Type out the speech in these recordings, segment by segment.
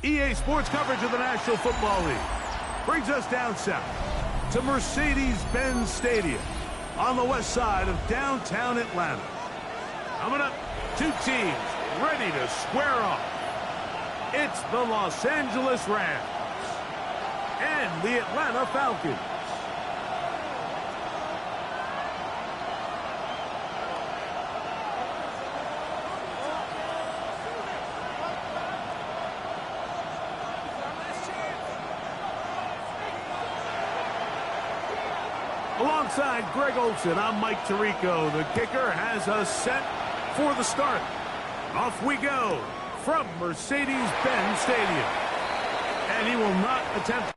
EA Sports coverage of the National Football League brings us down south to Mercedes-Benz Stadium on the west side of downtown Atlanta. Coming up, two teams ready to square off. It's the Los Angeles Rams and the Atlanta Falcons. Alongside Greg Olsen, I'm Mike Tirico. The kicker has us set for the start. Off we go from Mercedes-Benz Stadium. And he will not attempt.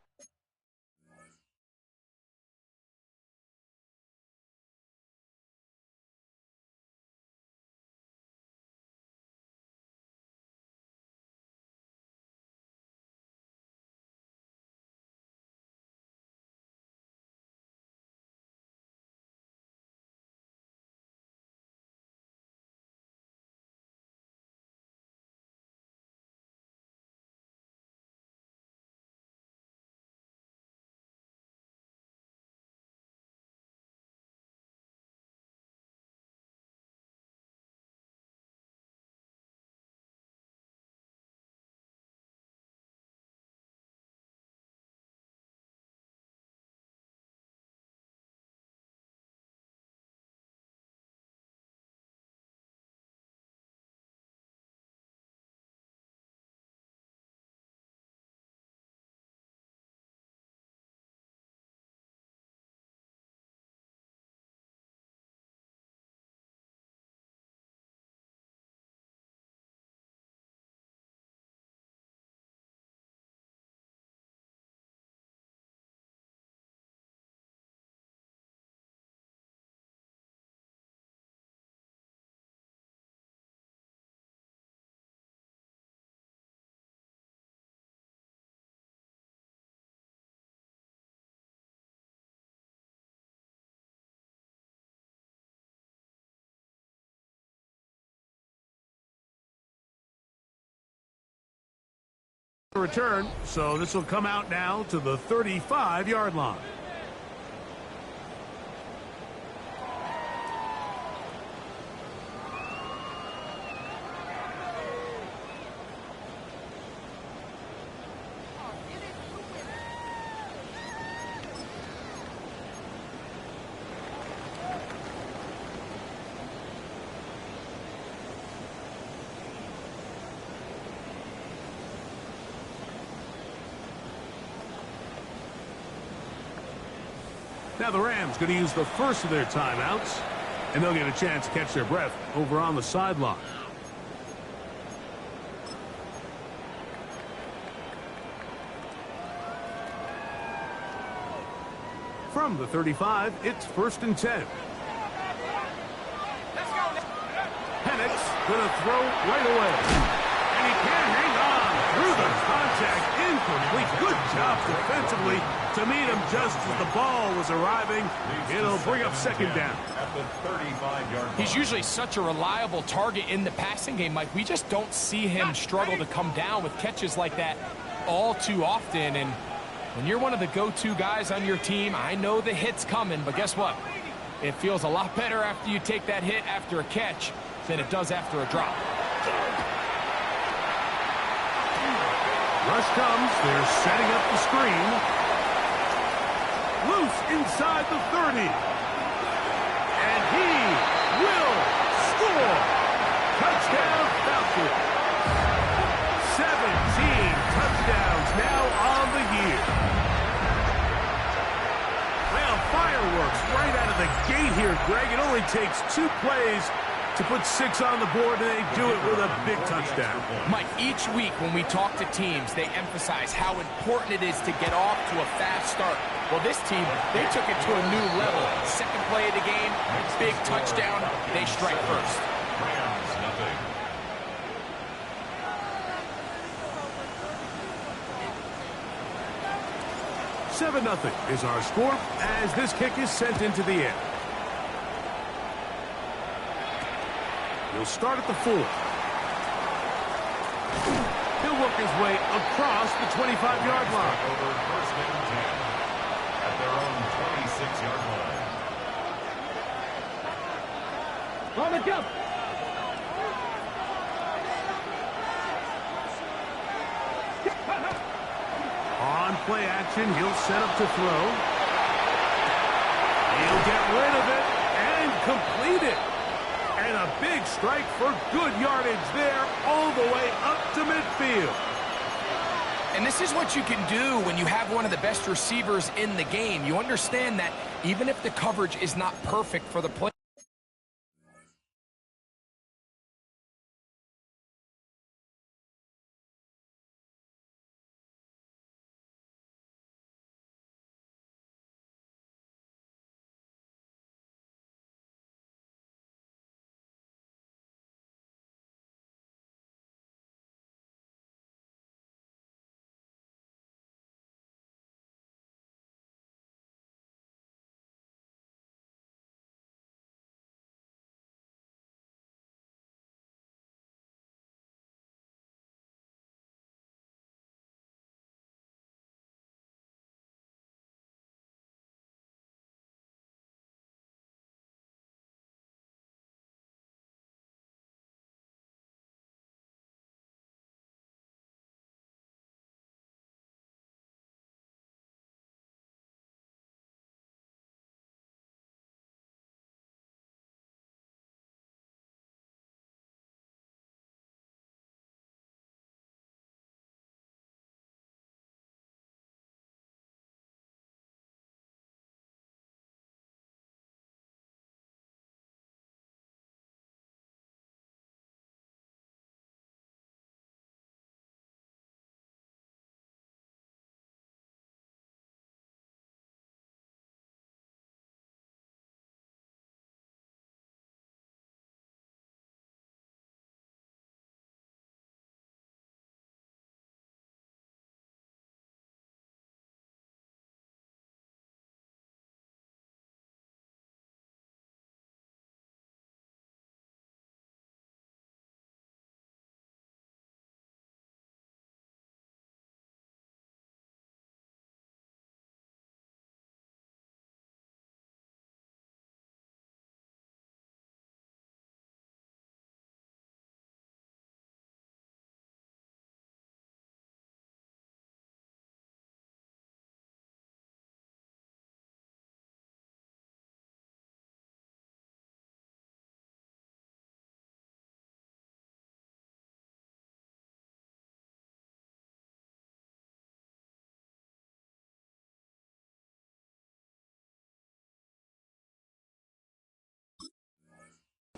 Return, so this will come out now to the 35-yard line. Now the Rams going to use the first of their timeouts, and they'll get a chance to catch their breath over on the sideline. From the 35, it's 1st and 10. Penix going to throw right away. And he can't hang on through the contact. Incomplete. Good job defensively to meet him just as the ball was arriving. It'll bring up 2nd down. At the 35-yard line. He's usually such a reliable target in the passing game, Mike. We just don't see him struggle to come down with catches like that all too often. And when you're one of the go-to guys on your team, I know the hit's coming, but guess what? It feels a lot better after you take that hit after a catch than it does after a drop. Rush comes. They're setting up the screen. Loose inside the 30. And he will score. Touchdown, Falcons. 17 touchdowns now on the year. Well, fireworks right out of the gate here, Greg. It only takes 2 plays to put 6 on the board, and they do it with a big touchdown. Mike, each week when we talk to teams, they emphasize how important it is to get off to a fast start. Well, this team, they took it to a new level. 2nd play of the game, big touchdown, they strike first. 7-0 is our score as this kick is sent into the air. He'll start at the 4. He'll work his way across the 25-yard line. Over first and 10 at their own 26-yard line. On the jump. On play action, he'll set up to throw. He'll get rid of it and complete it. And a big strike for good yardage there all the way up to midfield. And this is what you can do when you have one of the best receivers in the game. You understand that even if the coverage is not perfect for the play.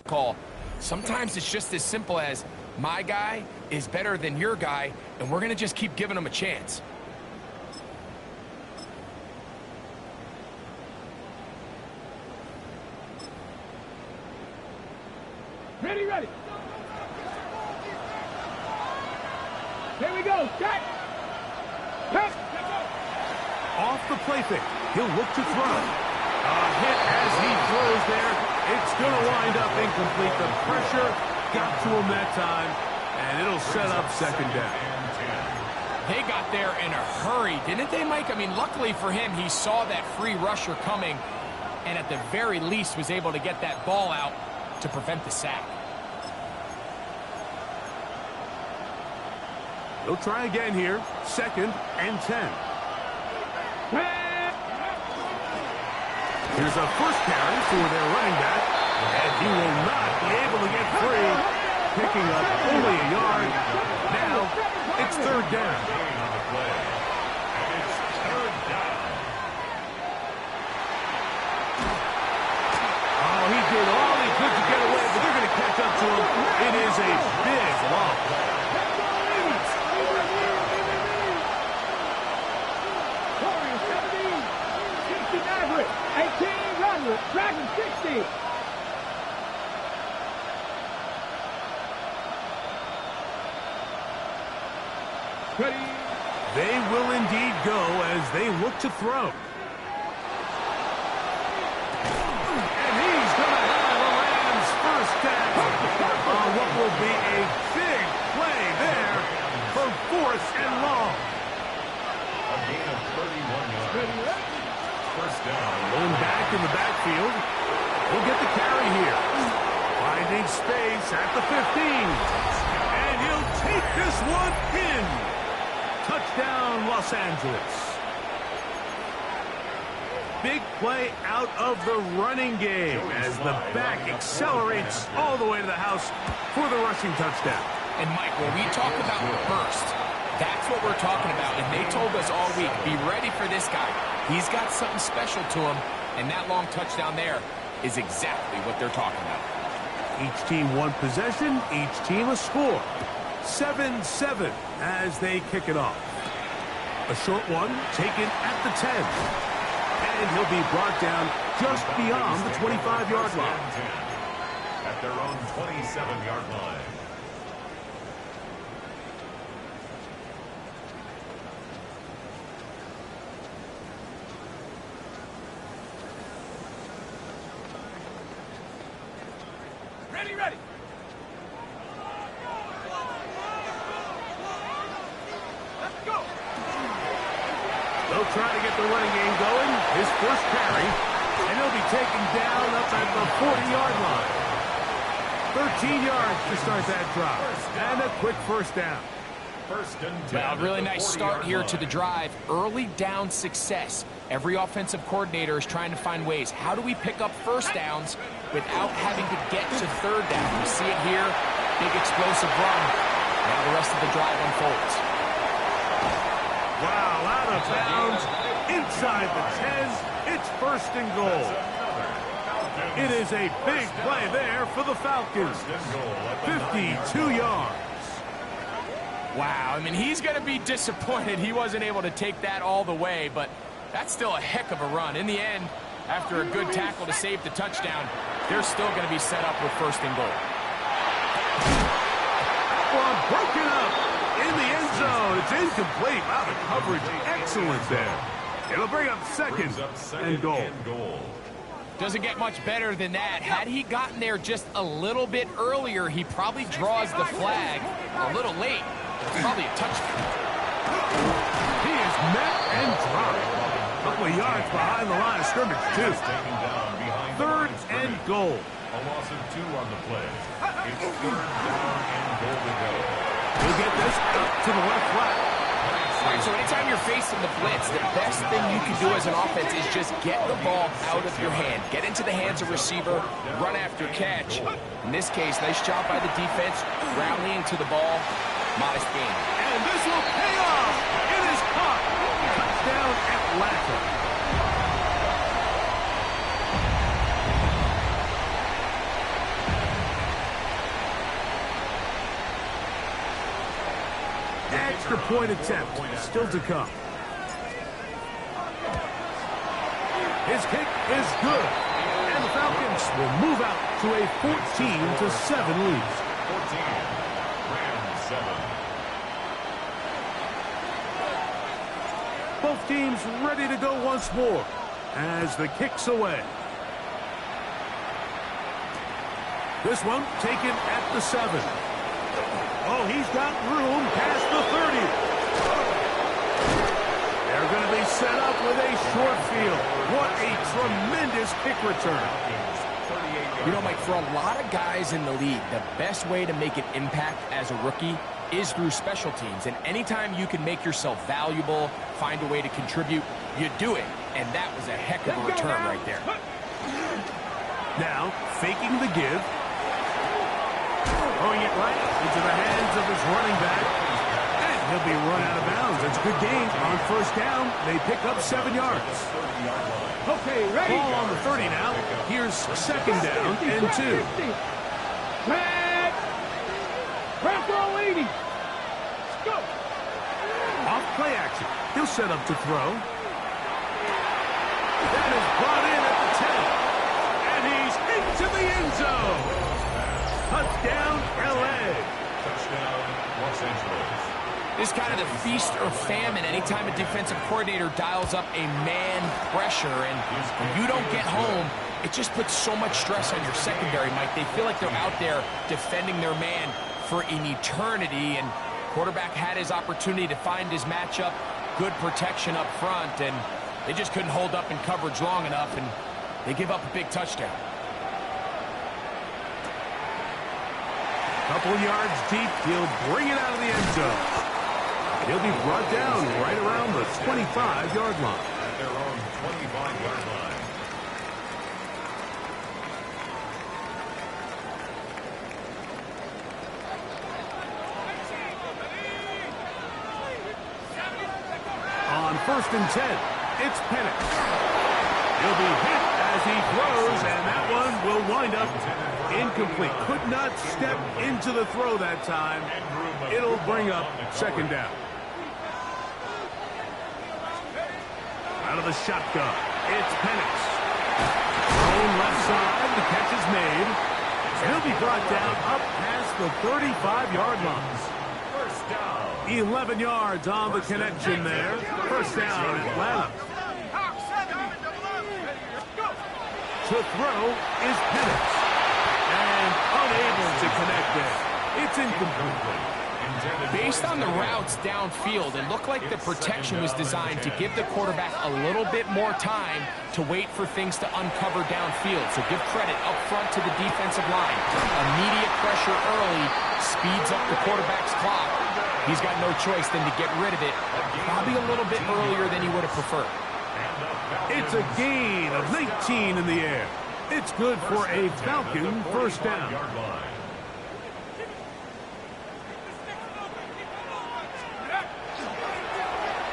Call. Sometimes it's just as simple as my guy is better than your guy, and we're going to just keep giving him a chance. Ready, ready. Here we go. Set. Hit. Off the play fake, he'll look to throw. A hit as he throws there. It's going to wind up incomplete. The pressure got to him that time, and it'll set up second down. They got there in a hurry, didn't they, Mike? I mean, luckily for him, he saw that free rusher coming, and at the very least was able to get that ball out to prevent the sack. They'll try again here. 2nd and 10. Here's a first carry for their running back, and he will not be able to get free, picking up only a yard. Now, it's 3rd down. Oh, he did all he could to get away, but they're going to catch up to him. It is a big loss. Dragon 60. Ready. They will indeed go as they look to throw. And he's going to have a Rams first down on what will be a big play there for 4 in the backfield. He'll get the carry here. Finding space at the 15. And he'll take this one in. Touchdown, Los Angeles. Big play out of the running game as the back accelerates all the way to the house for the rushing touchdown. And Mike, when we talk about burst, that's what we're talking about. And they told us all week, be ready for this guy. He's got something special to him, and that long touchdown there is exactly what they're talking about. Each team one possession, each team a score. 7-7 as they kick it off. A short one taken at the 10. And he'll be brought down just beyond the 25-yard line. At their own 27-yard line. Ready, ready. Let's go. They'll try to get the running game going. His first carry. And he'll be taken down up at the 40-yard line. 13 yards to start that drive. And a quick first down. First and 10. Well, a really nice start here to the drive. Early down success. Every offensive coordinator is trying to find ways. How do we pick up first downs without having to get to third down? We see it here. Big explosive run. Now the rest of the drive unfolds. Wow, out of bounds. Inside the 10. It's first and goal. It is a big play there for the Falcons. 52 yards. Wow, I mean, he's going to be disappointed he wasn't able to take that all the way, but that's still a heck of a run. In the end, after a good tackle to save the touchdown, they're still going to be set up with first and goal. Well, broken up in the end zone. It's incomplete. Wow, the coverage excellent there. It'll bring up second and goal. Doesn't get much better than that. Had he gotten there just a little bit earlier, he probably draws the flag a little late. It's probably a touchdown. He is met and dropped. A couple of yards behind the line of scrimmage, too. Third and goal. A loss of 2 on the play. It's third down and goal to go. He'll get this up to the left flat. All right, so anytime you're facing the blitz, the best thing you can do as an offense is just get the ball out of your hand. Get into the hands of receiver, run after catch. In this case, nice job by the defense, rallying to the ball. Modest gain. And this will pay off. It is caught. Touchdown, Atlanta. Extra point attempt still to come. His kick is good. And the Falcons will move out to a 14-7 lead. 14. Rams 7. Both teams ready to go once more as the kick's away. This one taken at the 7. Oh, he's got room past the 30. They're going to be set up with a short field. What a tremendous kick return. You know, Mike, for a lot of guys in the league, the best way to make an impact as a rookie is through special teams. And anytime you can make yourself valuable, find a way to contribute, you do it. And that was a heck of a return right there. Now, faking the give. Throwing it right into the hands of his running back. And he'll be run out of bounds. It's a good gain on first down. They pick up 7 yards. Okay, ready. Ball on the 30 now. Here's second down and 2. Flag. Press all 80. Let's go. Off play action. He'll set up to throw. That is brought in at the 10. And he's into the end zone. Touchdown, L.A. Touchdown, Los Angeles. This kind of the feast or famine anytime a defensive coordinator dials up a man pressure. And when you don't get home, it just puts so much stress on your secondary, Mike. They feel like they're out there defending their man for an eternity. And quarterback had his opportunity to find his matchup. Good protection up front. And they just couldn't hold up in coverage long enough. And They give up a big touchdown. Couple yards deep, he'll bring it out of the end zone. He'll be brought down right around the 25-yard line. At their own 25-yard line. On 1st and 10, it's Penix. He'll be hit as he throws, and that one will wind up incomplete. Could not step into the throw that time. It'll bring up 2nd down. Out of the shotgun, it's Penix. Thrown left side, the catch is made. He'll be brought down up past the 35-yard line. 11 yards on the connection there. 1st down, Atlanta. To throw is Penix. And unable to connect there. It's incomplete. Based on the routes downfield, it looked like the protection was designed to give the quarterback a little bit more time to wait for things to uncover downfield. So give credit up front to the defensive line. Immediate pressure early speeds up the quarterback's clock. He's got no choice than to get rid of it, probably a little bit earlier than he would have preferred. It's a gain of 19 in the air. It's good for a Falcon 1st down.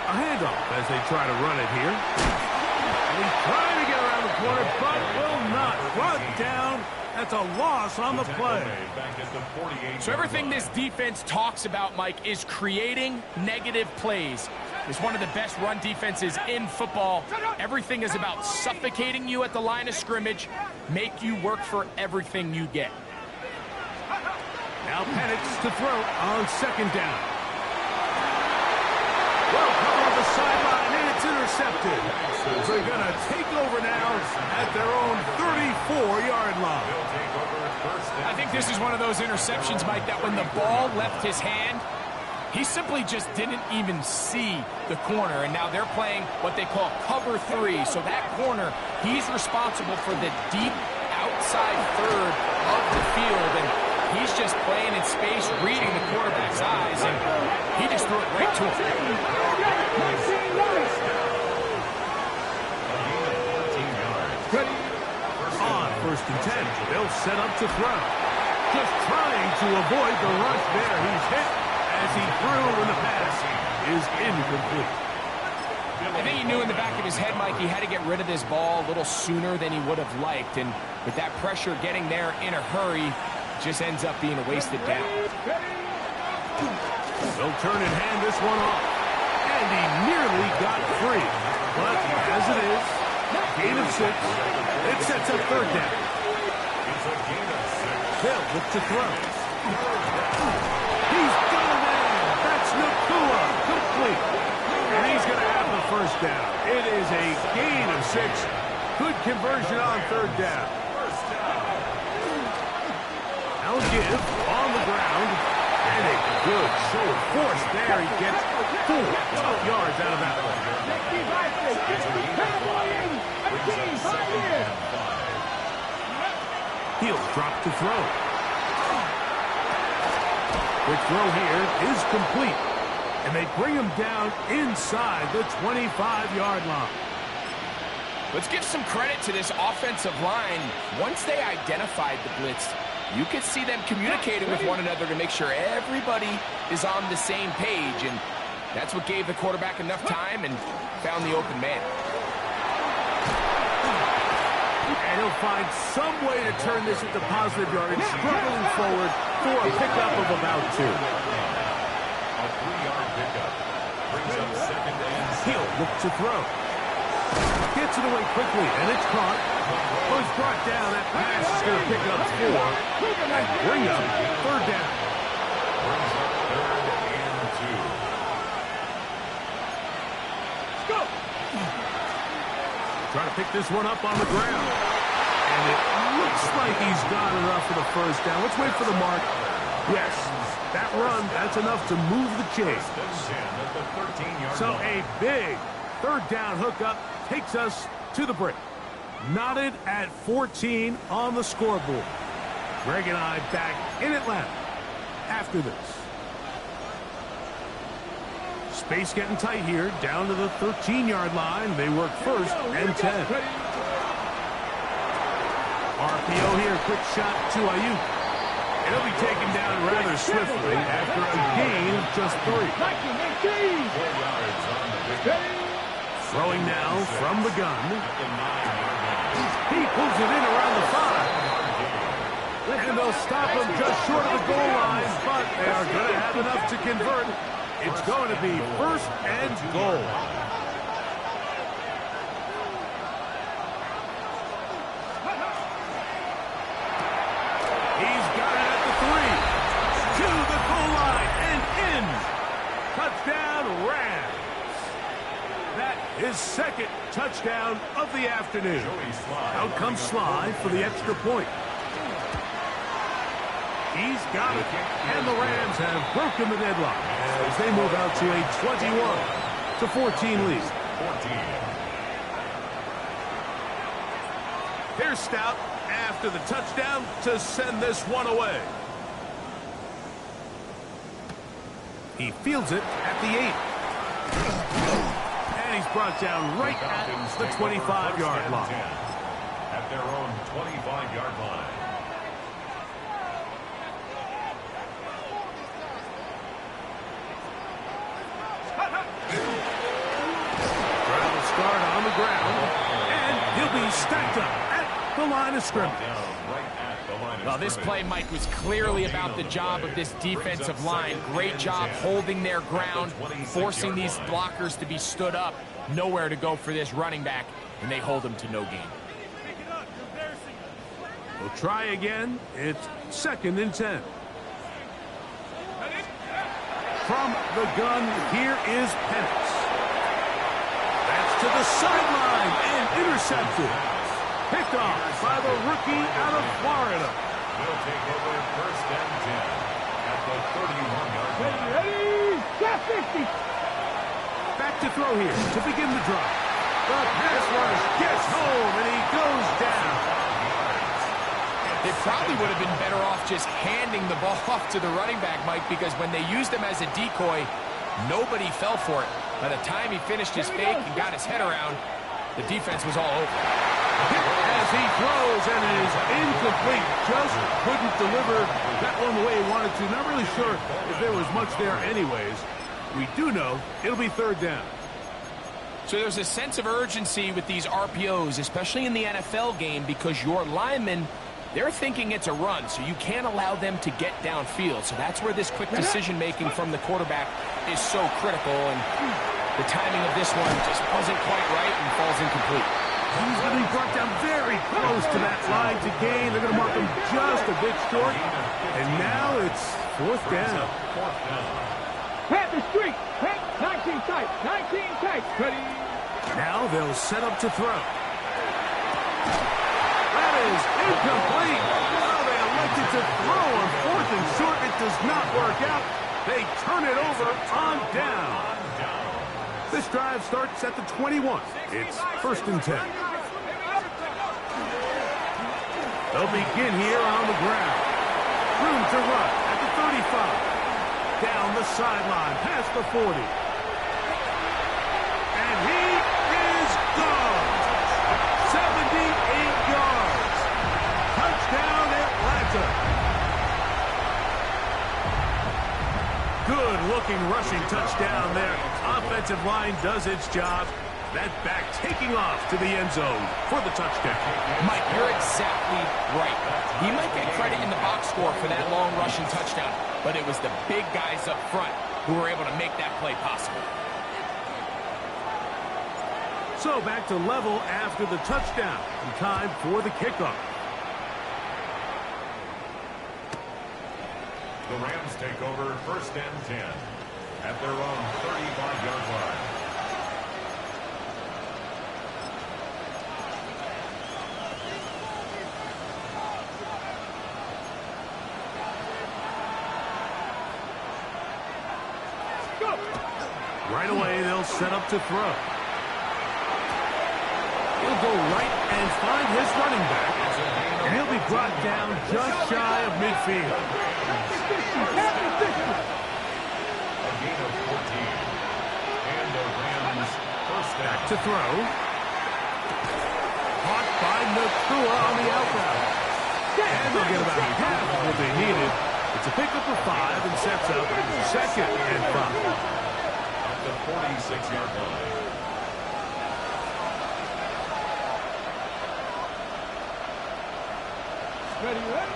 A handoff as they try to run it here. And he's trying to get around the corner, but will not. Brought down. That's a loss on the play. So everything this defense talks about, Mike, is creating negative plays. It's one of the best run defenses in football. Everything is about suffocating you at the line of scrimmage, make you work for everything you get. Now Penix to throw on 2nd down. Well, cover on the sideline, and it's intercepted. So they're going to take over now at their own 34-yard line. I think this is one of those interceptions, Mike, that when the ball left his hand, he simply just didn't even see the corner, and now they're playing what they call cover 3. So that corner, he's responsible for the deep outside third of the field, and he's just playing in space, reading the quarterback's eyes, and he just threw it right to him. On 1st and 10, they'll set up to throw. Just trying to avoid the rush there. He's hit as he threw when the pass is incomplete. I think he knew in the back of his head, Mike, he had to get rid of this ball a little sooner than he would have liked, and with that pressure getting there in a hurry, just ends up being a wasted down. They'll turn and hand this one off. And he nearly got free. But as it is, gain of 6. It sets up 3rd down. They'll look to throw. He's got a man. That's Nakua. Complete. And he's going to have the 1st down. It is a gain of 6. Good conversion on 3rd down. Now give on the ground, and a good show of force there. He gets 4 tough yards out of that one. He'll drop to throw. Quick throw here is complete, and they bring him down inside the 25-yard line. Let's give some credit to this offensive line. Once they identified the blitz, you could see them communicating with one another to make sure everybody is on the same page, and that's what gave the quarterback enough time and found the open man. And he'll find some way to turn this into positive yardage, struggling forward for a pickup of about 2. A 3-yard pickup brings up 2nd and 7. He'll look to throw. Gets it away quickly, and it's caught. Was brought down. That pass is going to pick up 4 and bring up 3rd down. Brings up 3rd and 2. Go! Trying to pick this one up on the ground. And it looks like he's got enough for the 1st down. Let's wait for the mark. Yes, that run, that's enough to move the chains. So a big 3rd down hookup takes us to the break. Knotted at 14 on the scoreboard. Greg and I back in Atlanta after this. Space getting tight here, down to the 13-yard line. They work first and 10. RPO here, quick shot to Ayuk. It'll be taken down rather swiftly after a gain of just 3. 4 yards on the pickup. Throwing now from the gun. At the 9-yard line. He pulls it in around the 5. And they'll stop him just short of the goal line, but they are going to have enough to convert. It's going to be first and goal. He's got it at the 3. To the goal line and in. Touchdown, Rams. That is second touchdown of the afternoon. Out comes Sly for the extra point. He's got it, and the Rams have broken the deadlock as they move out to a 21-14 lead. Here's Stout after the touchdown to send this one away. He fields it at the 8. And he's brought down right at the 25-yard line. At their own 25-yard line. Travel start on the ground, and he'll be stacked up at the line of scrimmage. Well, this play, Mike, was clearly about the job of this defensive line. Great job holding their ground, forcing these blockers to be stood up. Nowhere to go for this running back, and they hold him to no gain. We'll try again. It's second and 10. From the gun, here is Penix. That's to the sideline and intercepted. Picked off by the rookie out of Florida. He'll take over first and 10 at the 31-yard line. Ready? Got 50. Back to throw here to begin the drive. The pass rush gets home, and he goes down. They probably would have been better off just handing the ball off to the running back, Mike, because when they used him as a decoy, nobody fell for it. By the time he finished his fake and got his head around, the defense was all over. As he throws, and it is incomplete. Just couldn't deliver that one the way he wanted to. Not really sure if there was much there anyways. We do know it'll be third down. So there's a sense of urgency with these RPOs, especially in the NFL game, because your linemen, they're thinking it's a run, so you can't allow them to get downfield. So that's where this quick decision-making from the quarterback is so critical, and the timing of this one just wasn't quite right and falls incomplete. He's going to be brought down very close to that line to gain. They're going to mark him just a bit short, and now it's fourth down. Pat the streak. Pat 19 tight. 19 tight. Ready? Now they'll set up to throw. That is incomplete. Oh, they elected to throw on fourth and short. It does not work out. They turn it over on down. This drive starts at the 21. It's first and 10. They'll begin here on the ground. Room to run at the 35. Down the sideline, past the 40. And he is gone. 78 yards. Touchdown, Atlanta. Good-looking rushing touchdown there. Offensive line does its job. That back taking off to the end zone for the touchdown. Mike, you're exactly right. He might get credit in the box score for that long rushing touchdown, but it was the big guys up front who were able to make that play possible. So back to level after the touchdown, and time for the kickoff. The Rams take over first and 10 at their own 35-yard line. Right away, they'll set up to throw. He'll go right and find his running back. And he'll be brought down just shy of midfield. A gain of 14. And the Rams first down. Back to throw. Caught by Nakua on the outbound. And they'll get about half of what they needed. It's a pickup of 5 and sets up 2nd and 5. At the 46-yard line. Ready, ready.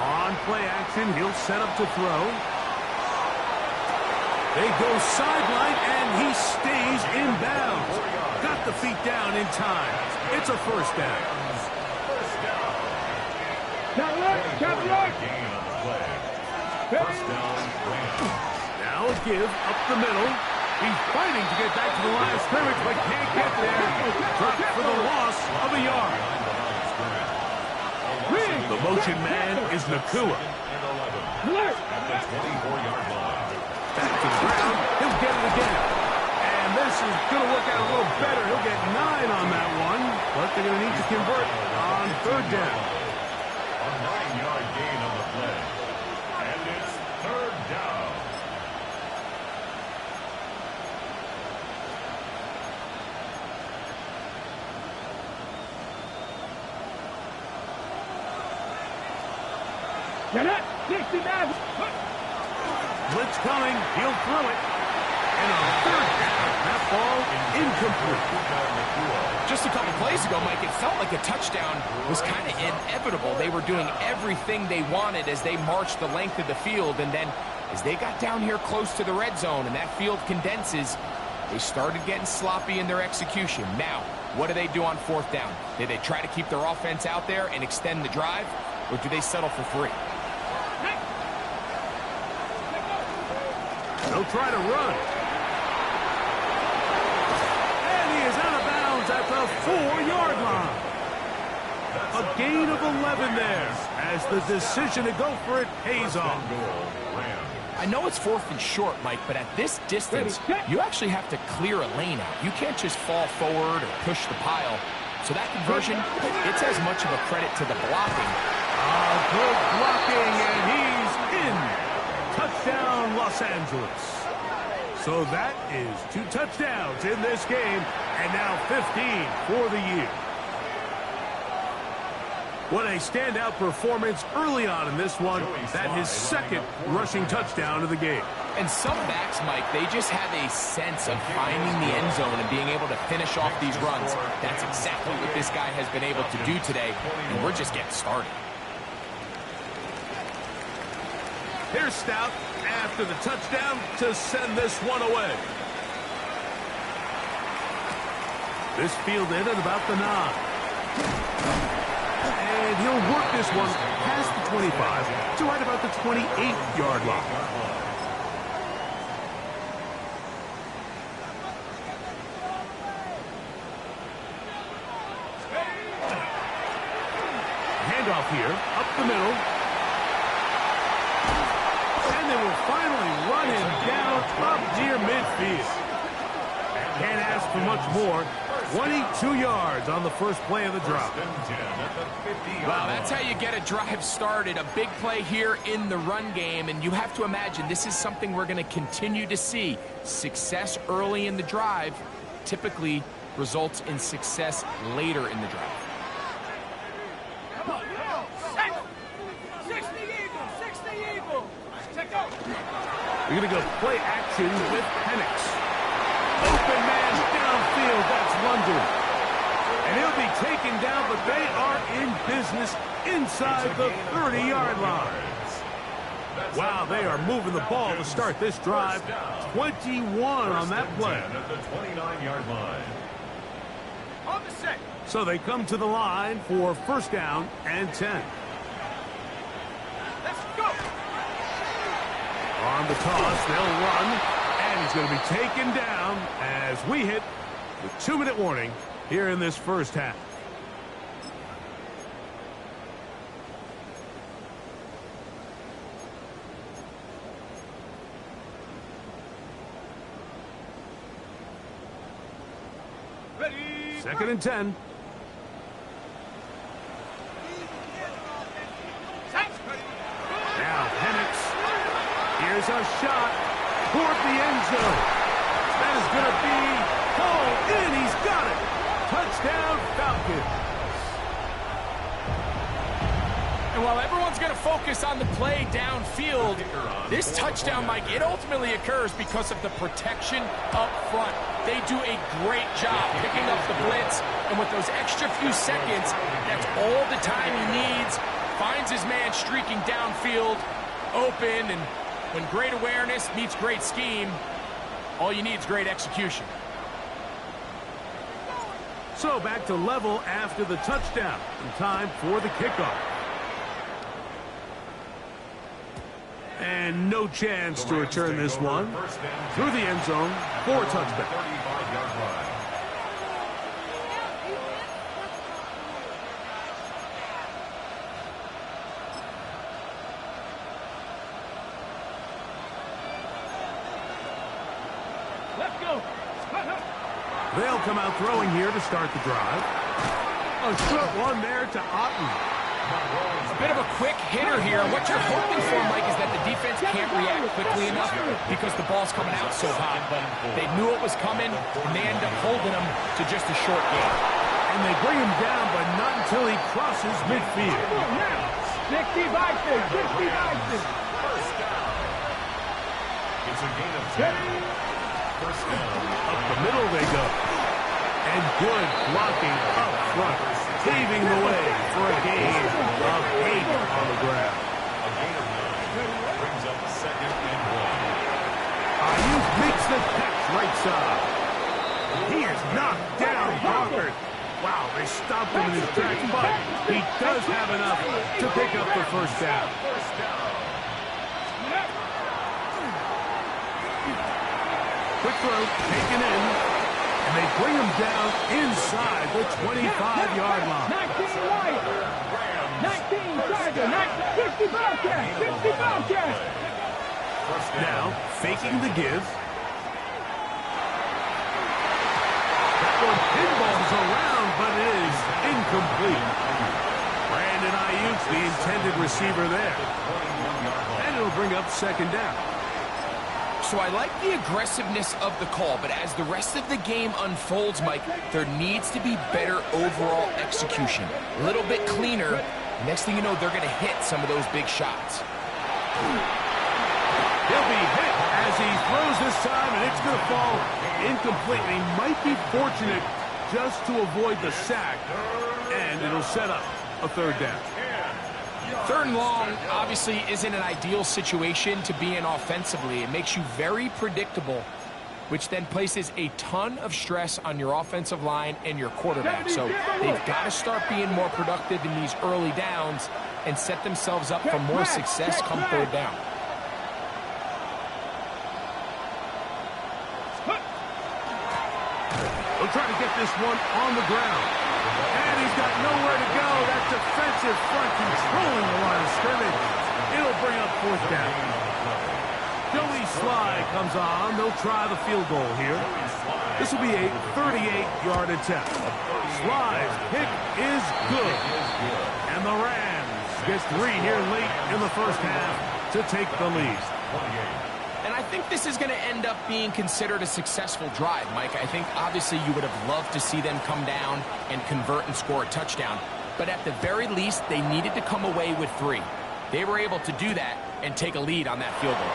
On play action, he'll set up to throw. They go sideline, and he stays in bounds. Got the feet down in time. It's a first down. Count right, count right. Gain on the play. First down, Rams. Now a give up the middle. He's fighting to get back to the line of scrimmage, but can't get there. Dropped for the loss of a yard. The motion man is Nakua. Alert. At the 24-yard line. Back to the ground. He'll get it again. And this is going to work out a little better. He'll get 9 on that one, but they're going to need to convert on 3rd down. A 9-yard gain on the play. And it's 3rd down. Get it. 69. Blitz coming. He'll throw it. And on 3rd down, that ball incomplete. Just a couple plays ago, Mike, it felt like a touchdown was kind of inevitable. They were doing everything they wanted as they marched the length of the field, and then as they got down here close to the red zone and that field condenses, they started getting sloppy in their execution. Now, what do they do on 4th down? Do they try to keep their offense out there and extend the drive, or do they settle for 3? They'll try to run. And he is out of bounds at the 4-yard line. A gain of 11 there as the decision to go for it pays off. I know it's 4th and short, Mike, but at this distance, you actually have to clear a lane out. You can't just fall forward or push the pile. So that conversion, it's as much of a credit to the blocking. Good blocking, and he's in. Touchdown, Los Angeles. So that is 2 touchdowns in this game, and now 15 for the year. What a standout performance early on in this one. That his 2nd rushing touchdown of the game. And some backs, Mike, they just have a sense of finding the end zone and being able to finish off these runs. That's exactly what this guy has been able to do today, and we're just getting started. Here's Stout after the touchdown to send this one away. This fielded at about the 9. And he'll work this one past the 25 to right about the 28-yard line. Handoff here, up the middle. And they will finally run him down up near midfield. Can't ask for much more. 22 yards on the first play of the drive. Wow, that's how you get a drive started. A big play here in the run game, and you have to imagine this is something we're going to continue to see. Success early in the drive typically results in success later in the drive. Come on, come on. 60 Eagles, 60 Eagles. Check out. We're going to go play action with Penix. Open man downfield, that's London. And he'll be taken down, but they are in business inside the 30-yard line. Wow, they are moving the ball to start this drive. 21 on that play. At the 29-yard line. On the set. So they come to the line for 1st down and 10. Let's go. On the toss, they'll run. And he's going to be taken down as we hit the 2-minute warning here in this first half. Ready. 2nd and 10. Here's a shot toward the end zone. That is going to be hauled in. He's got it. Touchdown, Falcons. And while everyone's going to focus on the play downfield, this touchdown, Mike, it ultimately occurs because of the protection up front. They do a great job picking up the blitz, and with those extra few seconds, that's all the time he needs. Finds his man streaking downfield, open, and when great awareness meets great scheme, all you need is great execution. So back to level after the touchdown. And time for the kickoff. And no chance to return this one through the end zone for a touchdown. 35-yard line. Let's go. They'll come out throwing here to start the drive. A short one there to Otten. A bit of a quick hitter here. What you're hoping for, Mike, is that the defense can't react quickly enough because the ball's coming out so hot. But they knew it was coming, and they end up holding him to just a short game. And they bring him down, but not until he crosses midfield. 60 Vikings, 60 Vikings. First down. It's a gain of 10. First down. Up the middle they go. And good blocking up front, paving the way for a gain of 8 on the ground. A gain of 9 brings up second and 1. Ayuk makes the catch right side. He is knocked down hard. Wow, they stopped him in his tracks, but he does have enough to pick up the first down. First down. Quick throw, taken in, and they bring him down inside the 25-yard line. 19 White, 19 Tiger, 50 Bobcat, 50 Bobcat. Now, faking the give. That one pinballs around, but it is incomplete. Brandon Ayuk's the intended receiver there. And it'll bring up second down. So I like the aggressiveness of the call, but as the rest of the game unfolds, Mike, there needs to be better overall execution. A little bit cleaner. Next thing you know, they're going to hit some of those big shots. He'll be hit as he throws this time, and it's going to fall incomplete. He might be fortunate just to avoid the sack, and it'll set up a third down. Third and long obviously isn't an ideal situation to be in offensively. It makes you very predictable, which then places a ton of stress on your offensive line and your quarterback. So they've got to start being more productive in these early downs and set themselves up for more success come third down. They'll try to get this one on the ground. And he's got nowhere to go. That defensive front controlling the line of scrimmage. It'll bring up fourth down. Joey Sly comes on. They'll try the field goal here. This will be a 38-yard attempt. Sly's pick is good. And the Rams get 3 here late in the first half to take the lead. And I think this is going to end up being considered a successful drive, Mike. I think obviously you would have loved to see them come down and convert and score a touchdown. But at the very least, they needed to come away with 3. They were able to do that and take a lead on that field goal.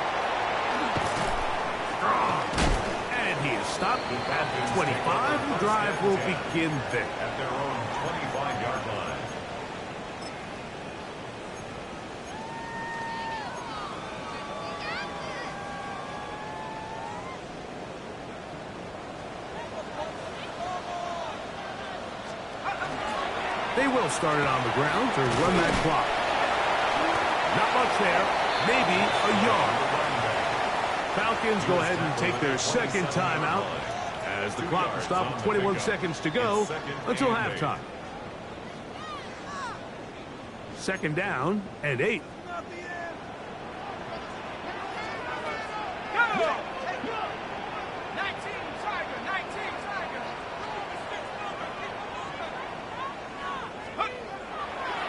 And he is stopped at the 25. The drive will begin there. At their own 25-yard line. They will start it on the ground to run that clock. Not much there, maybe a yard. Falcons go ahead and take their second timeout as the clock will stop with 21 seconds to go until halftime. Second down and 8.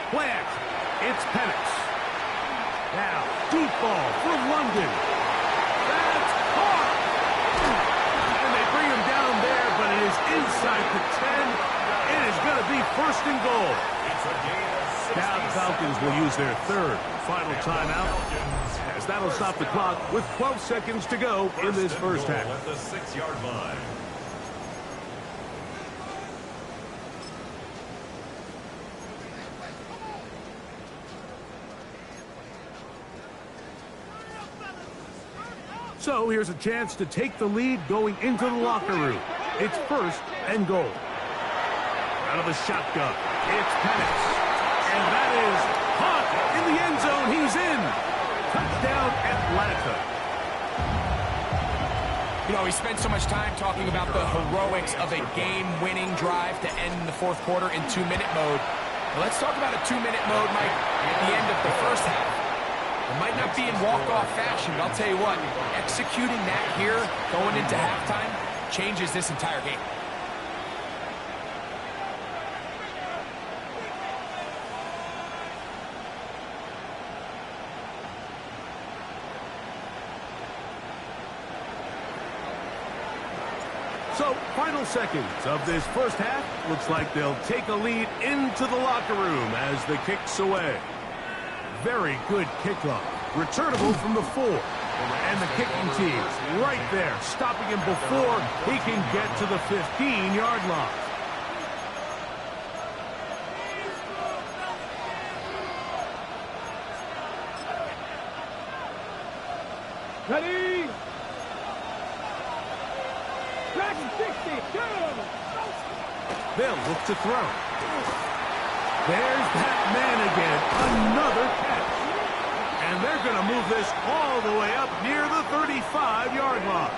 Play action. It's Penix. Now, deep ball for London. That's caught. And they bring him down there, but it is inside the 10. It is going to be first and goal. Now the Falcons will use their third final timeout, as that'll stop the clock with 12 seconds to go in this first half. At the 6-yard line. So here's a chance to take the lead going into the locker room. It's first and goal. Out of the shotgun, it's Penix. And that is caught in the end zone. He's in. Touchdown, Atlanta. You know, we spent so much time talking about the heroics of a game-winning drive to end the fourth quarter in 2-minute mode. Well, let's talk about a 2-minute mode, Mike, at the end of the first half. It might not be in walk-off fashion, but I'll tell you what, executing that here, going into halftime, changes this entire game. So, final seconds of this first half. Looks like they'll take a lead into the locker room as the kick's away. Very good kickoff. Returnable from the 4. And the kicking team right there, stopping him before he can get to the 15-yard line. Ready? Back 60. Go! They'll look to throw. There's that man again. Another catch. And they're going to move this all the way up near the 35-yard line.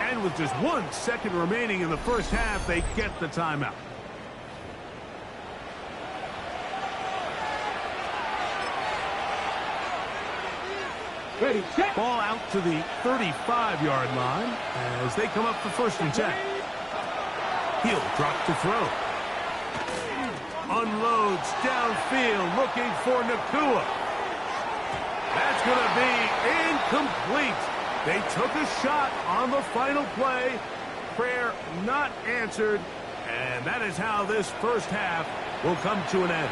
And with just 1 second remaining in the first half, they get the timeout. Ready, set. Ball out to the 35-yard line as they come up for first and 10. He'll drop to throw. Unloads downfield looking for Nakua. That's going to be incomplete. They took a shot on the final play. Prayer not answered. And that is how this first half will come to an end.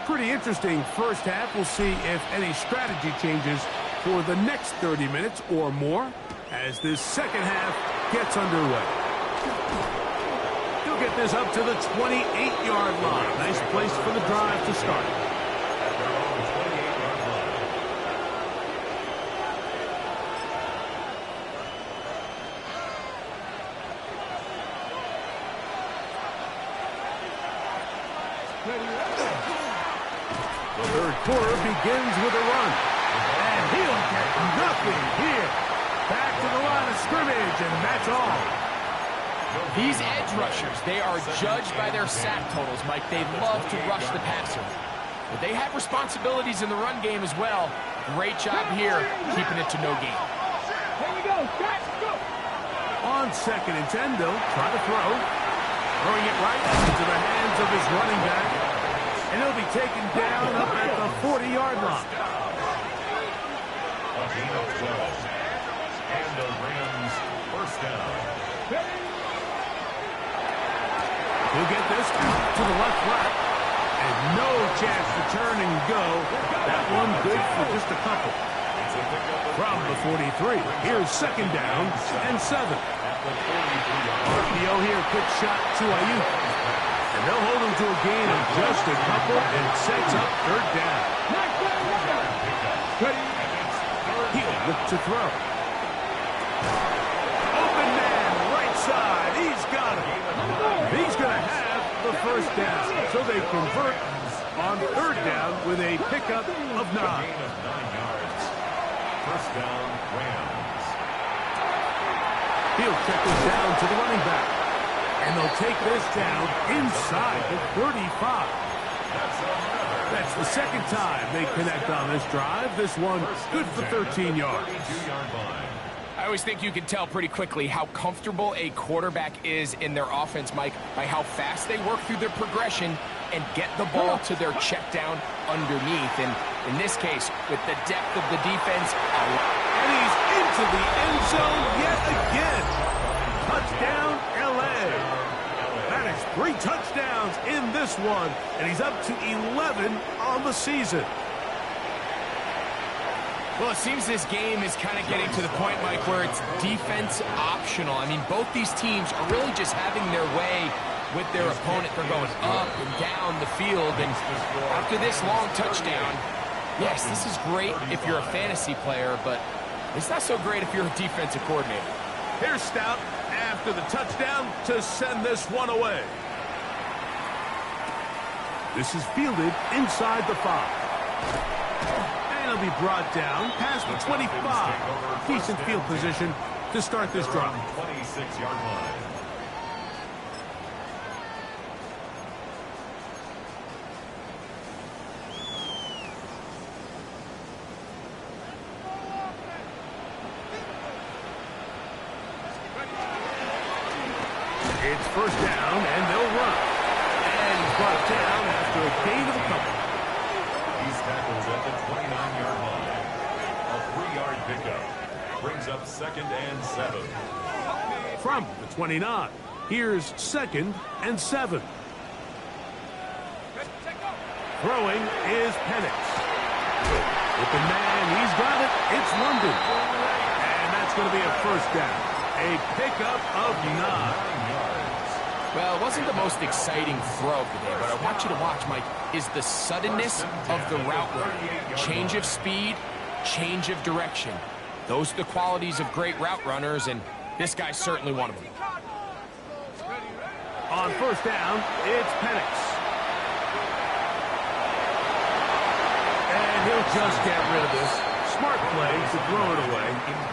Pretty interesting first half. We'll see if any strategy changes for the next 30 minutes or more as this second half gets underway. He'll get this up to the 28-yard line. Nice place for the drive to start. The third quarter begins with a run. And he'll get nothing here. Back to the line of scrimmage, and that's all. These edge rushers, they are judged by their sack totals, Mike. They love to rush the passer. But they have responsibilities in the run game as well. Great job here, keeping it to no gain. Here we go. Catch, go. On second and 10, they'll try to throw. Throwing it right into the hands of his running back. And he'll be taken down up at the 40-yard line. A gain of 12. And the Rams first down. He'll get this to the left flat. And no chance to turn and go. That one good for just a couple. From the 43, here's second down and 7. RPO here, quick shot to Ayuk. And they'll hold him to a gain of just a couple, and it sets up third down. He'll look to throw. Open man, right side. He's got it. He's going to have the first down. So they convert on third down with a pickup of 9. First down, Rams. He'll check this down to the running back. And they'll take this down inside the 35. That's the second time they connect on this drive. This one good for 13 yards. 32-yard line. I always think you can tell pretty quickly how comfortable a quarterback is in their offense, Mike, by how fast they work through their progression and get the ball to their check down underneath. And in this case, with the depth of the defense, and he's into the end zone yet again. Touchdown, L.A. That is 3 touchdowns in this one, and he's up to 11 on the season. Well, it seems this game is kind of getting to the point, Mike, where it's defense optional. I mean, both these teams are really just having their way with their opponent. They're going up and down the field, and after this long touchdown, yes, this is great if you're a fantasy player, but it's not so great if you're a defensive coordinator. Here's Stout after the touchdown to send this one away. This is fielded inside the 5. And he'll be brought down past the 25. Decent field position to start this drive. 26-yard line. It's first down, and they'll run. And he's brought down after a gain of a couple. He's tackled at the 29-yard line. A 3-yard pickup brings up 2nd and 7. From the 29, here's 2nd and 7. Throwing is Penix. With the man, he's got it. It's London. And that's going to be a first down. A pickup of 9. Well, it wasn't the most exciting throw of the day, but I want you to watch, Mike, is the suddenness of the route running. Change of speed, change of direction. Those are the qualities of great route runners, and this guy's certainly one of them. On first down, it's Penix. And he'll just get rid of this. Smart play to throw it away,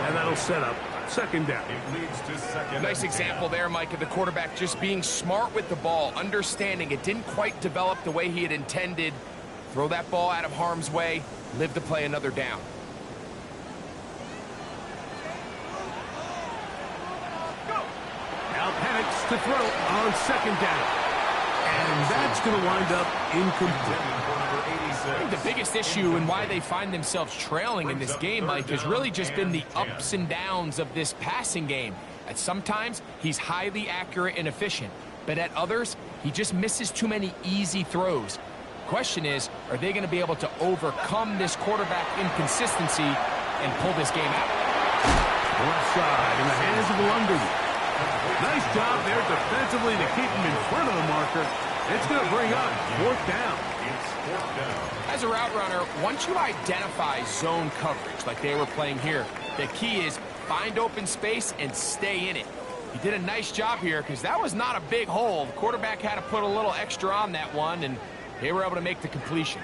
and that'll set up 2nd down. It leads to 2nd. Nice example there, Mike, of the quarterback just being smart with the ball, understanding it didn't quite develop the way he had intended. Throw that ball out of harm's way, live to play another down. Now Penix to throw on 2nd down. And that's going to wind up incomplete. I think the biggest issue and why they find themselves trailing in this game, Mike, has really just been the ups and downs of this passing game. At sometimes, he's highly accurate and efficient, but at others, he just misses too many easy throws. Question is, are they going to be able to overcome this quarterback inconsistency and pull this game out? Left side in the hands of London. Nice job there defensively to keep him in front of the marker. It's going to bring up 4th down. As a route runner, once you identify zone coverage like they were playing here, the key is find open space and stay in it. He did a nice job here because that was not a big hole. The quarterback had to put a little extra on that one, and they were able to make the completion.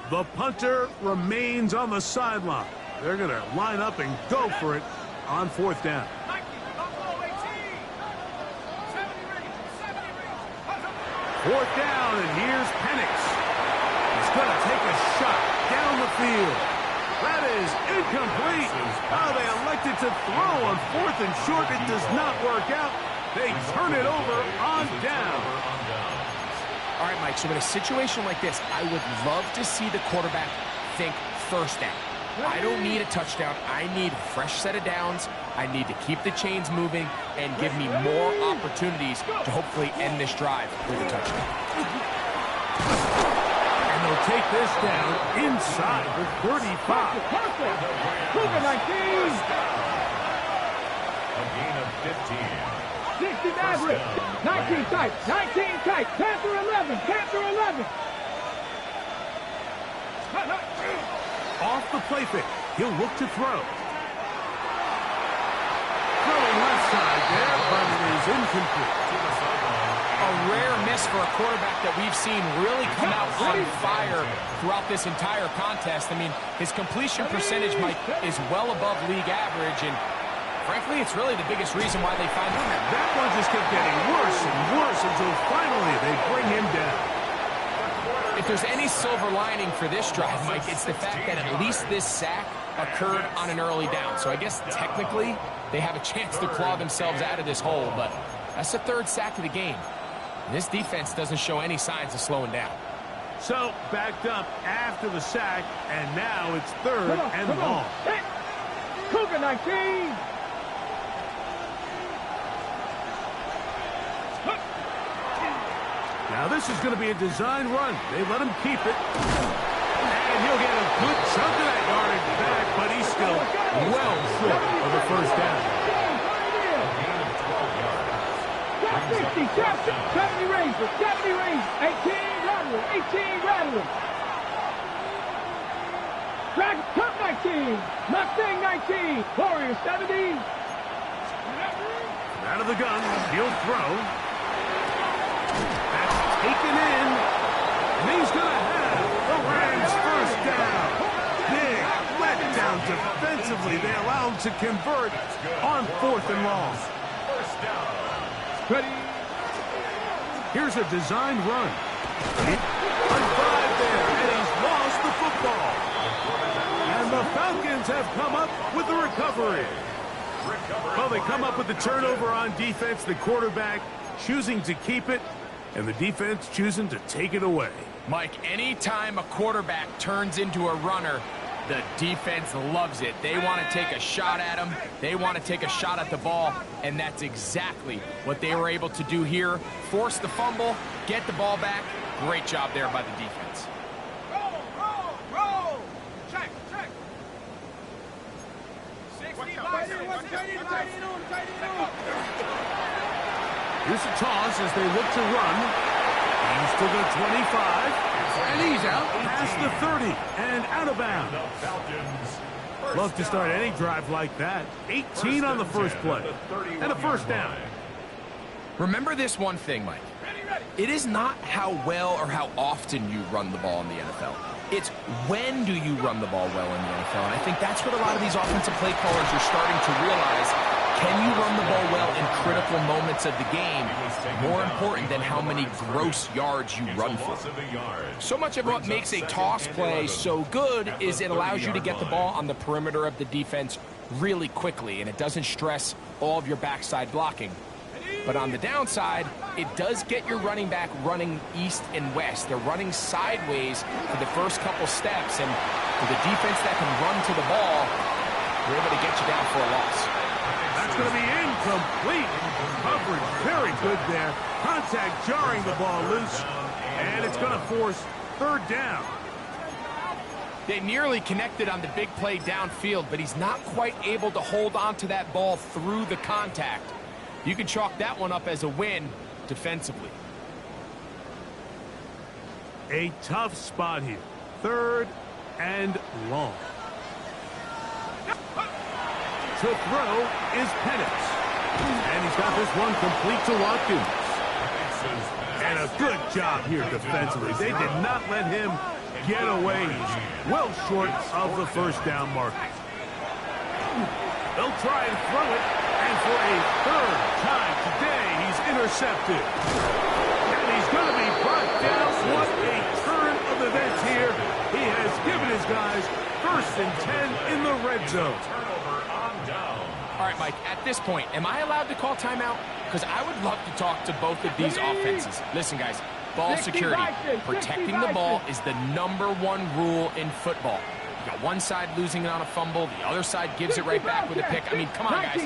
The punter remains on the sideline. They're going to line up and go for it on 4th down. 4th down, and here's Penix. He's going to take a shot down the field. That is incomplete. Oh, they elected to throw on 4th and short. It does not work out. They turn it over on down. All right, Mike, so in a situation like this, I would love to see the quarterback think first down. I don't need a touchdown. I need a fresh set of downs. I need to keep the chains moving and give me more opportunities to hopefully end this drive with a touchdown. And they'll take this down inside the 35. Perfect. Move it, 19. A gain of 15. 60 average. 19 tight. 19 tight. Panther 11. Panther 11. Off the play fake. He'll look to throw. Throwing left side there, but it is incomplete. A rare miss for a quarterback that we've seen really come out on fire throughout this entire contest. I mean, his completion percentage, Mike, is well above league average, and frankly, it's really the biggest reason why they find him. That one just kept getting worse and worse until finally they bring him down. If there's any silver lining for this drive, Mike, it's the fact that at least this sack occurred on an early down. So I guess technically they have a chance to claw themselves out of this hole, but that's the third sack of the game. And this defense doesn't show any signs of slowing down. So, backed up after the sack, and now it's third and long. Cougar 19. Now this is going to be a design run. They let him keep it. And he'll get a good chunk of that yardage back, but he's still well short of the first down. 50, 70 Rangers, 70 Rangers, 18 Rattler, 18 Rattler. Drag Cup 19, Mustang 19, Warrior 70. Out of the gun, he'll throw. That's taken in. And he's going to have the Rams first down. Big letdown defensively. They allow him to convert on 4th and long. First down. Ready. Here's a design run. On 5 there, and he's lost the football. And the Falcons have come up with the recovery. Well, they come up with the turnover on defense, the quarterback choosing to keep it, and the defense choosing to take it away. Mike, anytime a quarterback turns into a runner, the defense loves it. They want to take a shot at him. They want to take a shot at the ball, and that's exactly what they were able to do here. Force the fumble, get the ball back. Great job there by the defense. Roll. Check. 65. Here's a toss as they look to run. He's to the 25, and he's out past the 30 and out of bounds. Love to start any drive like that. 18 on the first play, and a first down. Remember this one thing, Mike. It is not how well or how often you run the ball in the NFL. It's when do you run the ball well in the NFL. And I think that's what a lot of these offensive play callers are starting to realize. Can you run the ball well in critical moments of the game? More important than how many gross yards you run for. So much of what makes a toss play so good is it allows you to get the ball on the perimeter of the defense really quickly, and it doesn't stress all of your backside blocking. But on the downside, it does get your running back running east and west. They're running sideways for the first couple steps, and for the defense that can run to the ball, they're able to get you down for a loss. That's going to be incomplete. Coverage very good there. Contact jarring the ball loose, and it's going to force third down. They nearly connected on the big play downfield, but he's not quite able to hold on to that ball through the contact. You can chalk that one up as a win defensively. A tough spot here. Third and long. To throw is Penix. And he's got this one complete to Watkins. And a good job here defensively. They did not let him get away. He's well short of the first down mark. They'll try and throw it. And for a third time today, he's intercepted. And he's going to be brought down. What a turn of events here. He has given his guys 1st and 10 in the red zone. All right, Mike, at this point, am I allowed to call timeout? Because I would love to talk to both of these offenses. Listen, guys, ball security. Protecting the ball is the #1 rule in football. You got one side losing it on a fumble, the other side gives it right back with a pick. I mean, come on, guys.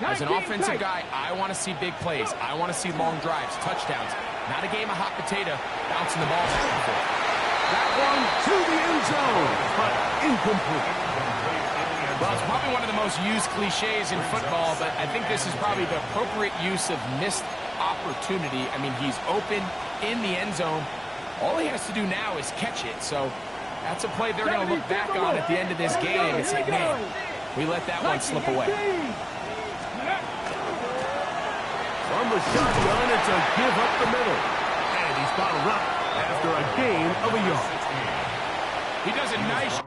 As an offensive guy, I want to see big plays. I want to see long drives, touchdowns. Not a game of hot potato, bouncing the ball back and forth. That one to the end zone, but incomplete. Well, it's probably one of the most used cliches in football, but I think this is probably the appropriate use of missed opportunity. I mean, he's open in the end zone. All he has to do now is catch it. So that's a play they're going to look back on at the end of this game and say, man, we let that one slip away. From the shotgun, it's a give up the middle. And he's bottled up after a gain of a yard. He does a nice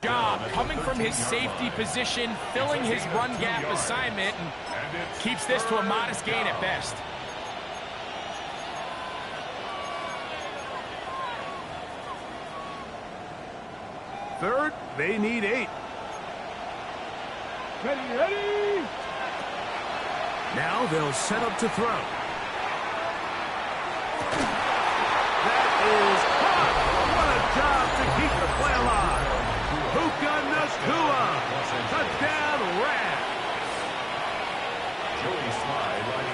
Job coming from his safety position, filling his run gap assignment, and keeps this to a modest gain at best. Third, they need 8. Ready. Now they'll set up to throw. That is caught. What a job to keep the play alive. Puka Nakua. Touchdown, Rams.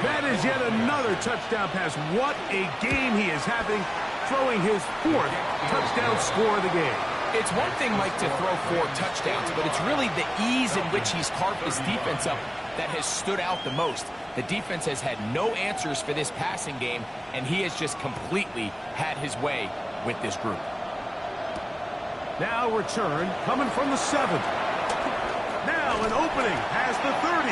That is yet another touchdown pass. What a game he is having, throwing his 4th touchdown score of the game. It's one thing, Mike, to throw 4 touchdowns, but it's really the ease in which he's carved this defense up that has stood out the most. The defense has had no answers for this passing game, and he has just completely had his way with this group. Now return coming from the 7. Now an opening past the 30.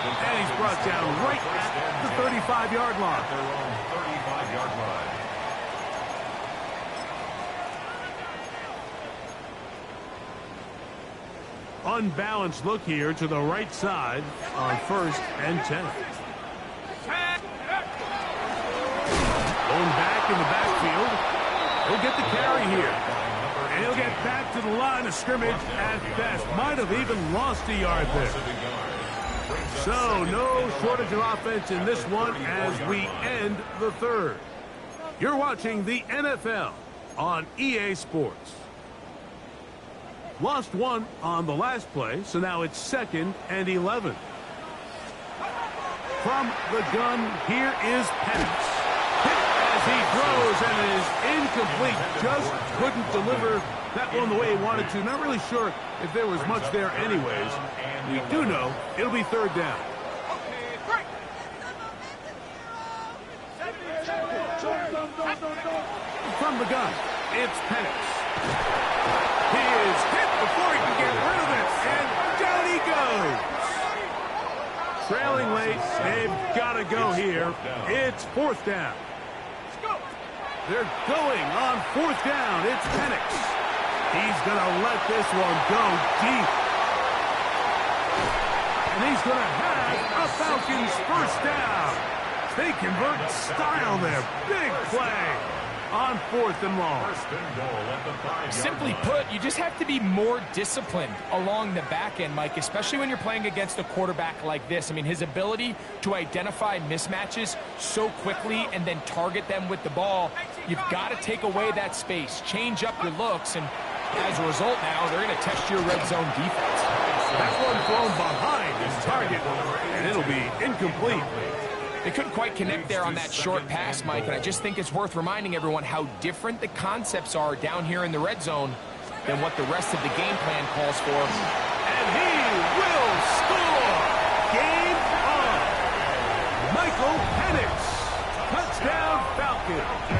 And he's brought down right at the 35-yard line. Their own 35-yard line. Unbalanced look here to the right side on 1st and 10. Going back in the backfield. He'll get the carry here. And he'll get back to the line of scrimmage at best. Might have even lost a yard there. So no shortage of offense in this one as we end the 3rd. You're watching the NFL on EA Sports. Lost 1 on the last play, so now it's 2nd and 11. From the gun, here is Penix. Hit as he throws, and it is incomplete. Just couldn't deliver that one the way he wanted to. Not really sure if there was much there anyways. We do know it'll be 3rd down. From the gun, it's Penix. He is hit before he can get rid of it, and down he goes. Trailing late, they've got to go here. It's 4th down. They're going on 4th down. It's Penix. He's going to let this one go deep. And he's going to have a Falcons 1st down. They convert in style there. Big play on 4th and long. Simply put, you just have to be more disciplined along the back end, Mike, especially when you're playing against a quarterback like this. I mean, his ability to identify mismatches so quickly and then target them with the ball, you've got to take away that space, change up your looks, and as a result now, they're going to test your red zone defense. That one thrown behind his target, and it'll be incomplete. They couldn't quite connect there on that short pass, Mike, and I just think it's worth reminding everyone how different the concepts are down here in the red zone than what the rest of the game plan calls for. And he will score! Game on! Michael Penix! Touchdown Falcons!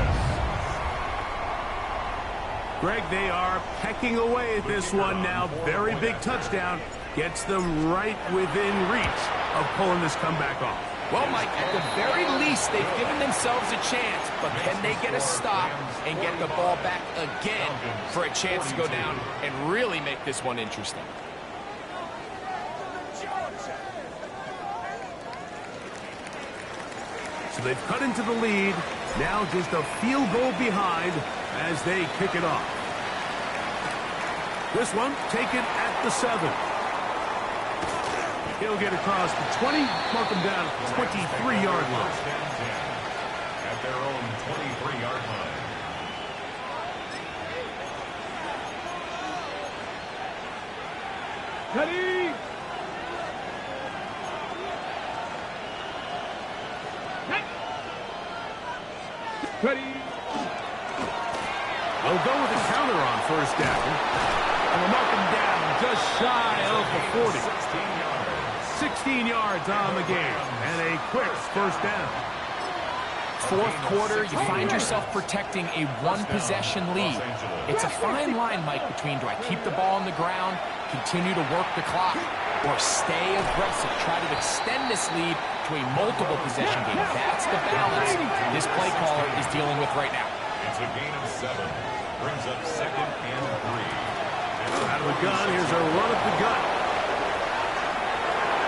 Greg, they are pecking away at this one now. Very big touchdown. Gets them right within reach of pulling this comeback off. Well, Mike, at the very least, they've given themselves a chance, but can they get a stop and get the ball back again for a chance to go down and really make this one interesting? So they've cut into the lead. Now just a field goal behind as they kick it off. This one taken at the 7. He'll get across the 20, mark him down at the 23-yard line. At their own 23-yard line. Ready. Ready. They'll go with a counter on 1st down. And we'll mark him down just shy of the 40. 16 yards on the game, and a quick 1st down. 4th quarter, you find yourself protecting a one-possession lead. It's a fine line, Mike, between do I keep the ball on the ground, continue to work the clock, or stay aggressive, try to extend this lead to a multiple possession game. That's the balance this play caller is dealing with right now. It's a gain of 7. Brings up 2nd and 3. Out of the gun, here's a run at the gut.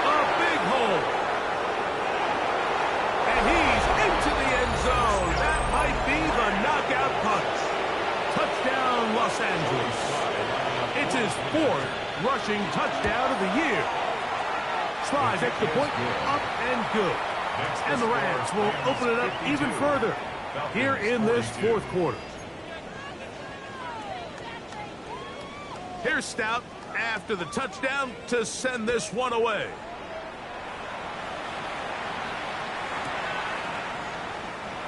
A big hole. And he's into the end zone. That might be the knockout punch. Touchdown, Los Angeles. It's his 4th rushing touchdown of the year. Tries extra point, up and good. And the Rams will open it up even further here in this 4th quarter. Here's Stout after the touchdown to send this one away.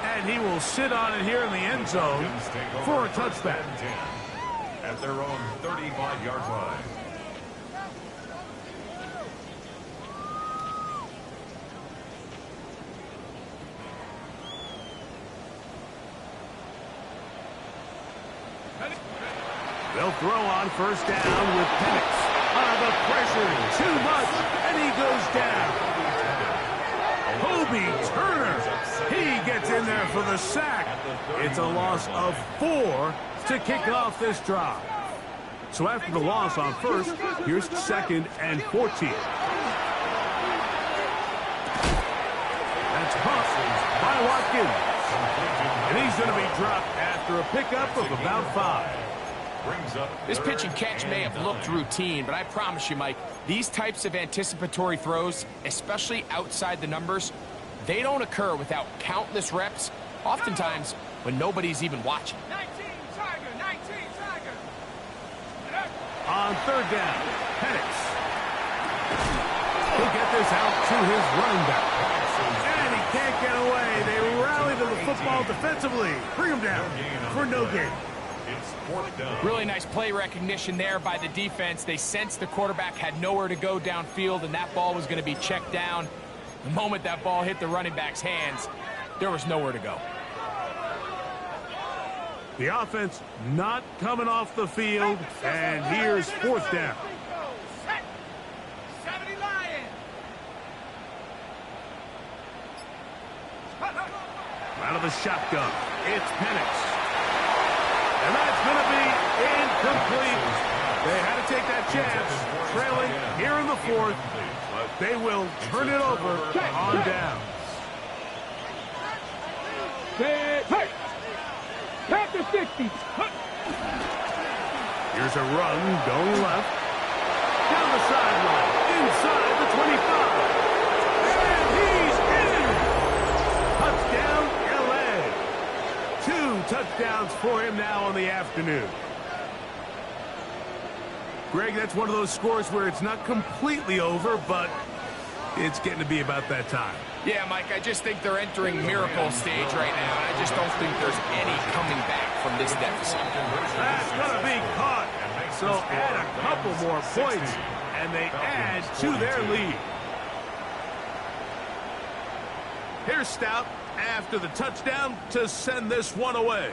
And he will sit on it here in the end zone for a touchback. At their own 35-yard line. They'll throw on first down with Penix. The pressure, too much, and he goes down. Hobie Turner, he gets in there for the sack. It's a loss of 4 to kick off this drive. So after the loss on first, here's 2nd and 14. That's Huff by Watkins. And he's going to be dropped after a pickup of about 5. This pitch and catch may have looked routine, but I promise you, Mike, these types of anticipatory throws, especially outside the numbers, they don't occur without countless reps, oftentimes when nobody's even watching. 19 Tiger. On 3rd down, Penix. He'll get this out to his running back. And he can't get away. They rally to the football defensively. Bring him down for no gain. Really nice play recognition there by the defense. They sensed the quarterback had nowhere to go downfield, and that ball was going to be checked down. The moment that ball hit the running back's hands, there was nowhere to go. The offense not coming off the field, and here's 4th down. Set. 70 Lion. Out of the shotgun, it's Penix. And that's going to be incomplete. They had to take that chance, trailing here in the 4th. But they will turn it over on downs. Panther 60. Here's a run going left. Down the sideline, inside the 25. And he's in. Touchdown, L.A. 2 touchdowns for him now on the afternoon. Greg, that's one of those scores where it's not completely over, but it's getting to be about that time. Yeah, Mike, I just think they're entering miracle stage right now, and I just don't think there's any coming back from this deficit. That's going to be caught. So add a couple more points, and they add to their lead. Here's Stout after the touchdown to send this one away.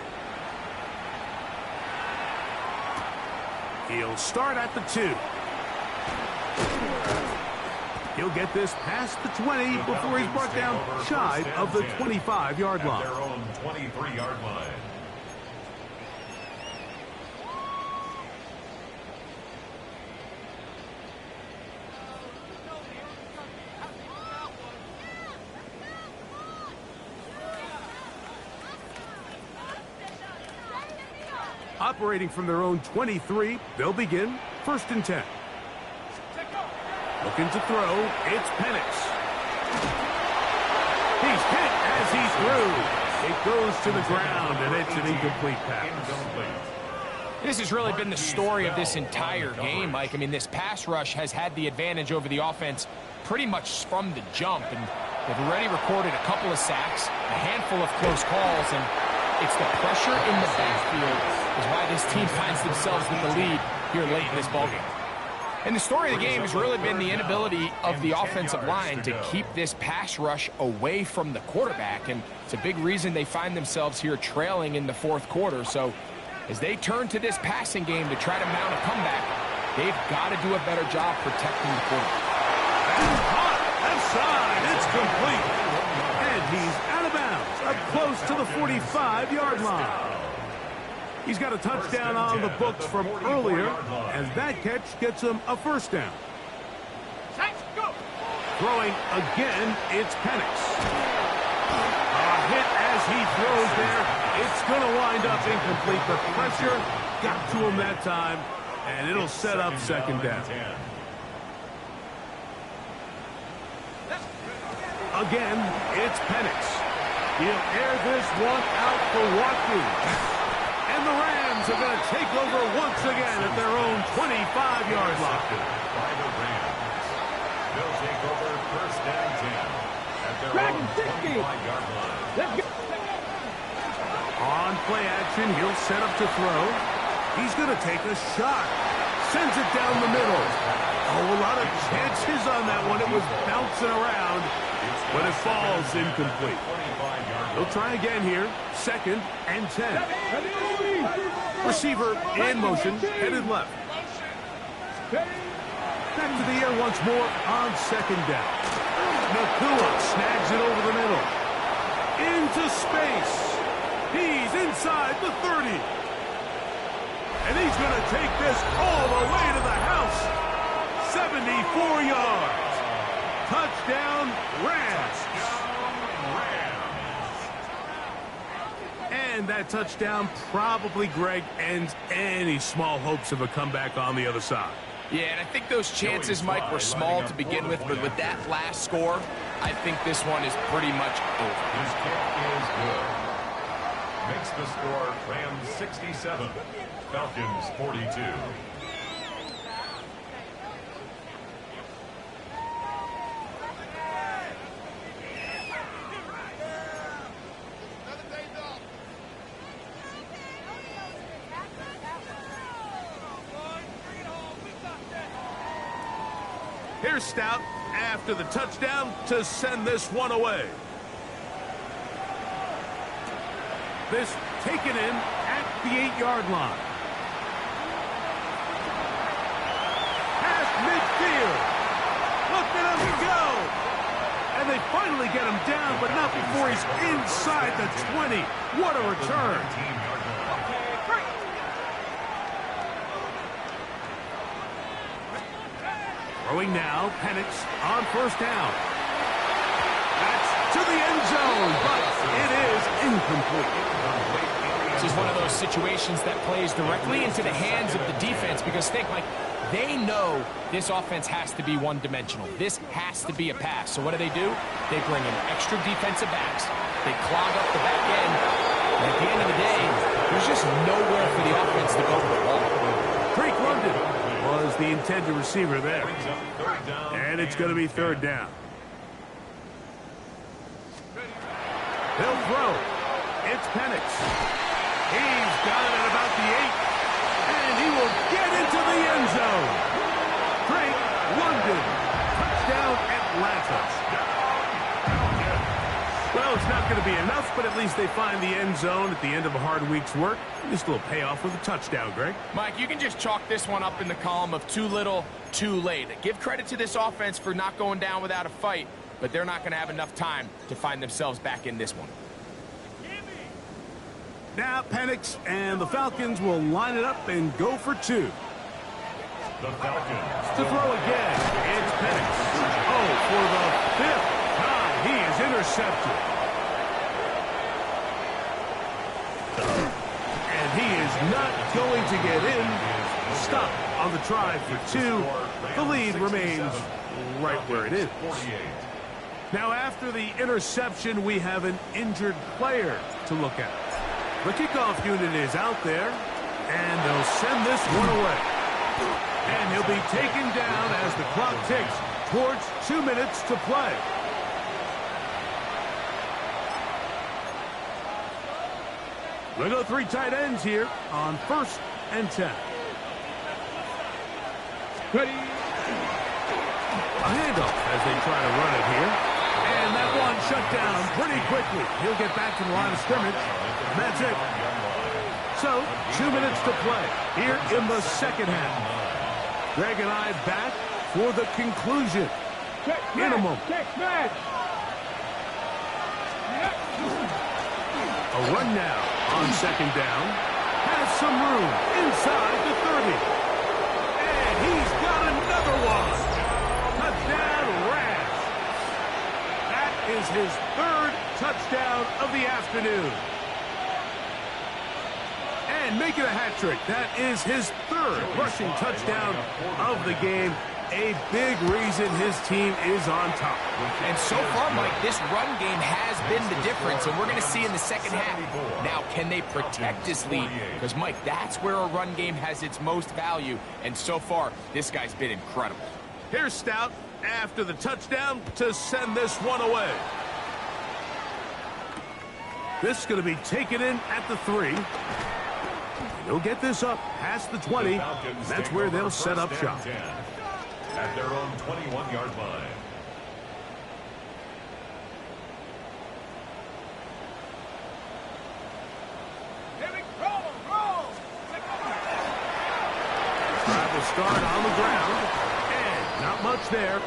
He'll start at the 2. He'll get this past the 20 before he's brought down shy of the 25-yard line. Their own 23-yard line. Operating from their own 23, they'll begin 1st and 10. Looking to throw, it's Penix. He's hit as he threw. It goes to the ground, and it's an incomplete pass. This has really been the story of this entire game, Mike. I mean, this pass rush has had the advantage over the offense pretty much from the jump, and they've already recorded a couple of sacks, a handful of close calls, and it's the pressure in the backfield is why this team finds themselves with the lead here late in this ballgame. And the story of the game has really been the inability of the offensive line to keep this pass rush away from the quarterback, and it's a big reason they find themselves here trailing in the 4th quarter. So as they turn to this passing game to try to mount a comeback, they've got to do a better job protecting the quarterback. And hot left side, it's complete. And he's out of bounds, up close to the 45-yard line. He's got a touchdown on the books from earlier, and that catch gets him a first down. Throwing again, it's Penix. A hit as he throws there. It's going to wind up incomplete. The pressure got to him that time, and it'll set up second down. Again, it's Penix. He'll air this one out for Watkins. And the Rams are going to take over once again at their own 25-yard line. By the Rams. They'll take over first and 10 at their own 25-yard line. On play action, he'll set up to throw. He's going to take a shot. Sends it down the middle. Oh, a lot of chances on that one. It was bouncing around, but it falls incomplete. He'll try again here. Second and 10. Receiver in motion, headed left. Back to the air once more on second down. Nakua snags it over the middle. Into space. He's inside the 30. And he's going to take this all the way to the house. 74 yards. Touchdown, Rams. And that touchdown probably, Greg, ends any small hopes of a comeback on the other side. Yeah, and I think those chances, Mike, were small to begin with, but with that last score, I think this one is pretty much over. His kick is good. Makes the score Rams 67, Falcons 42. Here's Stout after the touchdown to send this one away. This taken in at the 8-yard line. Past midfield. Look at him go. And they finally get him down, but not before he's inside the 20. What a return. Throwing now, Penix on first down. That's to the end zone, but it is incomplete. This is one of those situations that plays directly into the hands of the defense because think, like, they know this offense has to be one-dimensional. This has to be a pass. So what do? They bring in extra defensive backs. They clog up the back end. And at the end of the day, there's just nowhere for the offense to go with the ball. Drake London was the intended receiver there. And it's going to be third down. They'll throw. It's Penix. He's got it at about the 8. And he will get into the end zone. Drake London. Touchdown, Atlanta. Well, it's not going to be enough, but at least they find the end zone at the end of a hard week's work. Just a little payoff with a touchdown, Greg. Mike, you can just chalk this one up in the column of too little, too late. Give credit to this offense for not going down without a fight, but they're not going to have enough time to find themselves back in this one. Now Penix and the Falcons will line it up and go for two. The Falcons. To throw again, it's Penix. Oh, for the 5th time, he is intercepted. And he is not going to get in. Stop on the try for two. The lead remains right where it is. Now, after the interception, we have an injured player to look at. The kickoff unit is out there, and they'll send this one away. And he'll be taken down as the clock ticks towards 2 minutes to play. We'll go 3 tight ends here on 1st and 10. Ready. A handoff as they try to run it here. And that one shut down pretty quickly. He'll get back to the line of scrimmage. And that's it. So, 2 minutes to play here in the second half. Greg and I back for the conclusion. In a moment. A run now on second down. Pass some room inside the 30. And he's got another one. Touchdown, Rams. That is his third touchdown of the afternoon. And making a hat trick. That is his third rushing touchdown of the game. A big reason his team is on top. And so far, Mike, this run game has been the difference, and we're going to see in the second half. Now, can they protect this lead? Because, Mike, that's where a run game has its most value, and so far, this guy's been incredible. Here's Stout after the touchdown to send this one away. This is going to be taken in at the 3. They'll get this up past the 20. That's where they'll set up shop. At their own 21-yard line. Drive will start on the ground. And not much there.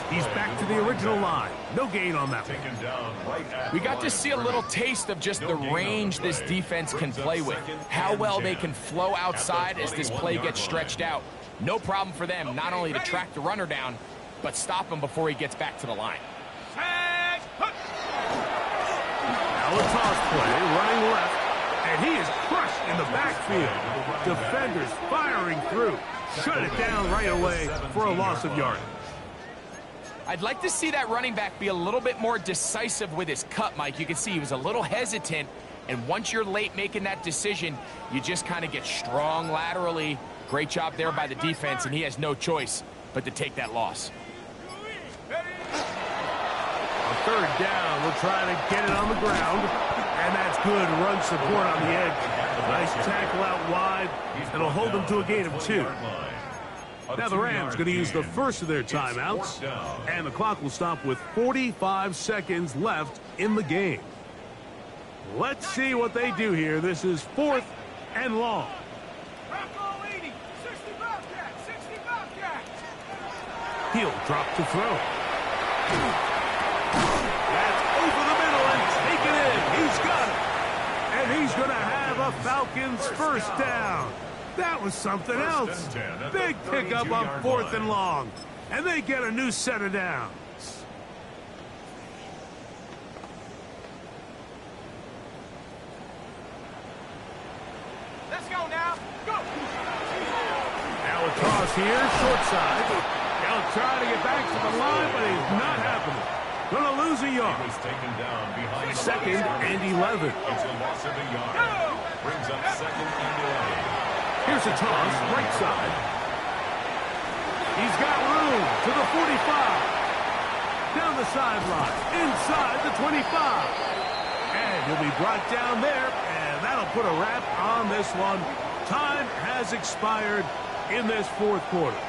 He's back to the original line. No gain on that one. We got to see a little taste of just the range this defense can play with. How well they can flow outside as this play gets stretched out. No problem for them not only to track the runner down, but stop him before he gets back to the line. Now a toss play, running left, and he is crushed in the backfield. Defenders firing through. Shut it down right away for a loss of yardage. I'd like to see that running back be a little bit more decisive with his cut, Mike. You can see he was a little hesitant, and once you're late making that decision, you just kind of get strong laterally. Great job there by the defense, and he has no choice but to take that loss. On third down, we'll try to get it on the ground, and that's good run support on the edge. Nice tackle out wide. It'll hold them to a gain of 2. Now the Rams going to use the first of their timeouts, and the clock will stop with 45 seconds left in the game. Let's see what they do here. This is 4th and long. He'll drop to throw. That's over the middle and taken in. He's got it. And he's going to have a Falcons first down. That was something else. Big pickup on 4th and long. And they get a new set of downs. Let's go now. Go. Now a toss here, short side. They'll try to get back to the line, but he's not happening. Gonna lose a yard. He was taken down behind 2nd and 11. It's a loss of a yard. Brings up 2nd and 11. Here's a toss, right side. He's got room to the 45. Down the sideline, inside the 25. And he'll be brought down there, and that'll put a wrap on this one. Time has expired in this 4th quarter.